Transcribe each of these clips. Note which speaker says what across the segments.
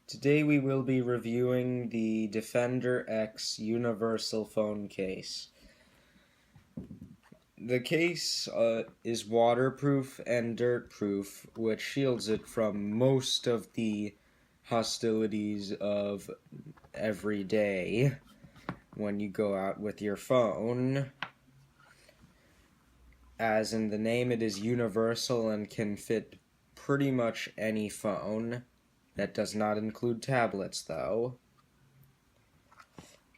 Speaker 1: Today we will be reviewing the DefenderX universal phone case. The case is waterproof and dirt-proof, which shields it from most of the hostilities of every day when you go out with your phone. As in the name, it is universal and can fit pretty much any phone. That does not include tablets, though.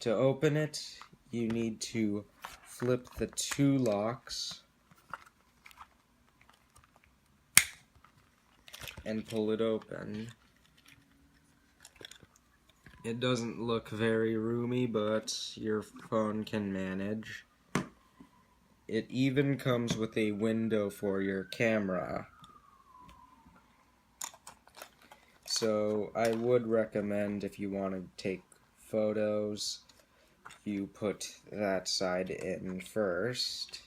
Speaker 1: To open it, you need to flip the two locks and pull it open. It doesn't look very roomy, but your phone can manage. It even comes with a window for your camera. So I would recommend, if you want to take photos, you put that side in first.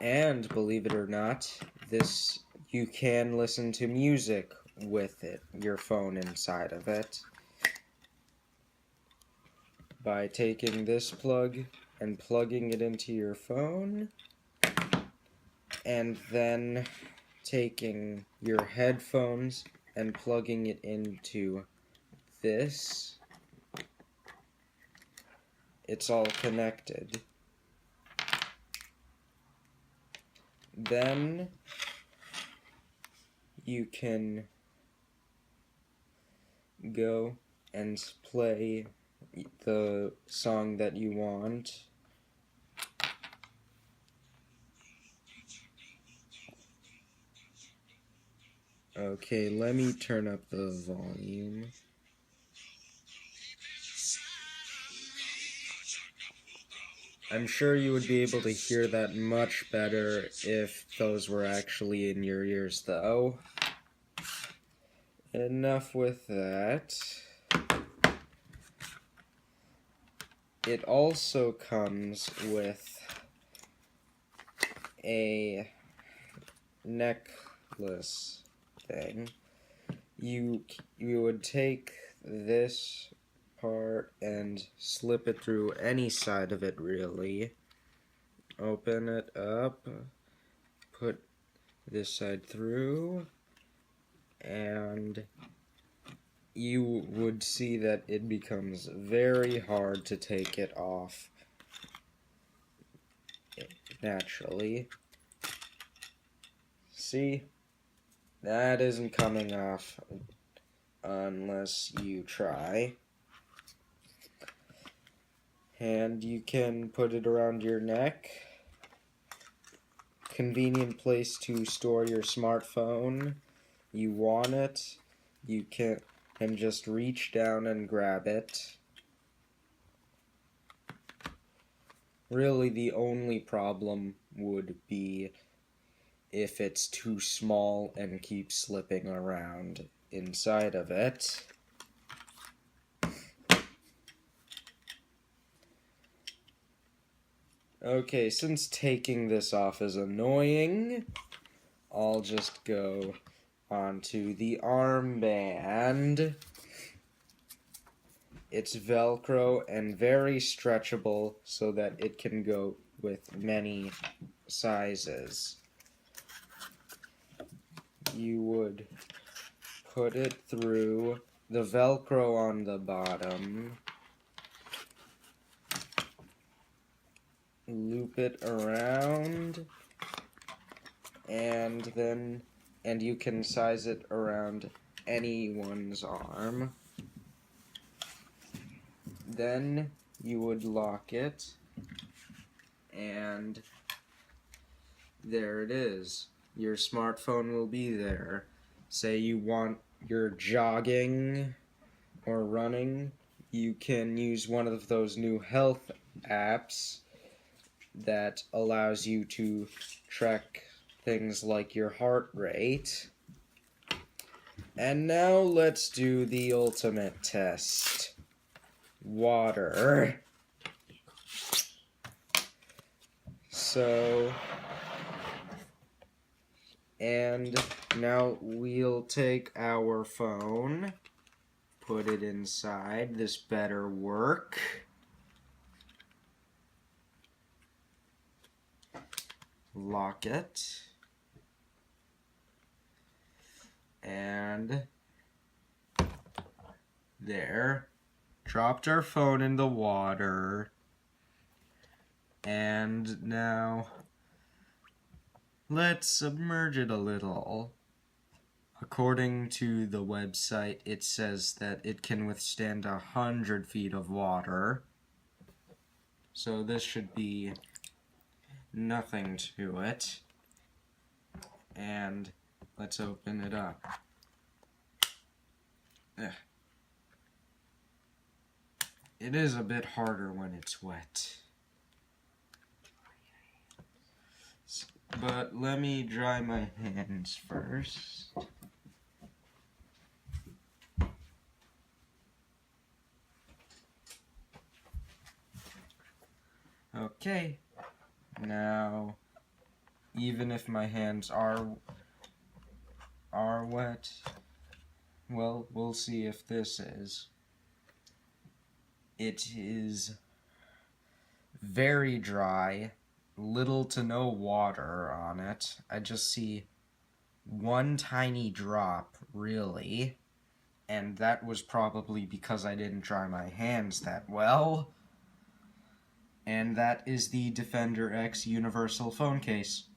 Speaker 1: And believe it or not, you can listen to music with your phone inside of it, by taking this plug and plugging it into your phone, and then taking your headphones and plugging it into this. It's all connected. Then you can go and play the song that you want. Okay, let me turn up the volume. I'm sure you would be able to hear that much better if those were actually in your ears, though. Enough with that. It also comes with a necklace thing. You would take this part and slip it through any side of it, really. Open it up, put this side through, and you would see that it becomes very hard to take it off naturally. See? That isn't coming off unless you try. And you can put it around your neck. Convenient place to store your smartphone. You want it, you can just reach down and grab it. Really, the only problem would be if it's too small and keeps slipping around inside of it. Okay, since taking this off is annoying, I'll just go onto the armband. It's Velcro and very stretchable so that it can go with many sizes. You would put it through the Velcro on the bottom, loop it around, and you can size it around anyone's arm. Then you would lock it, and there it is. Your smartphone will be there. Say you're jogging or running, you can use one of those new health apps that allows you to track things like your heart rate. And now let's do the ultimate test. Water. So And now we'll take our phone, put it inside. This better work. Lock it. And there. Dropped our phone in the water. And now let's submerge it a little. According to the website, it says that it can withstand 100 feet of water. So this should be nothing to it. And let's open it up. It is a bit harder when it's wet. But let me dry my hands first. Okay. Now, even if my hands are wet, well, we'll see if this is. It is very dry, little to no water on it. I just see one tiny drop, really, and that was probably because I didn't dry my hands that well. And that is the DefenderX Universal Phone Case.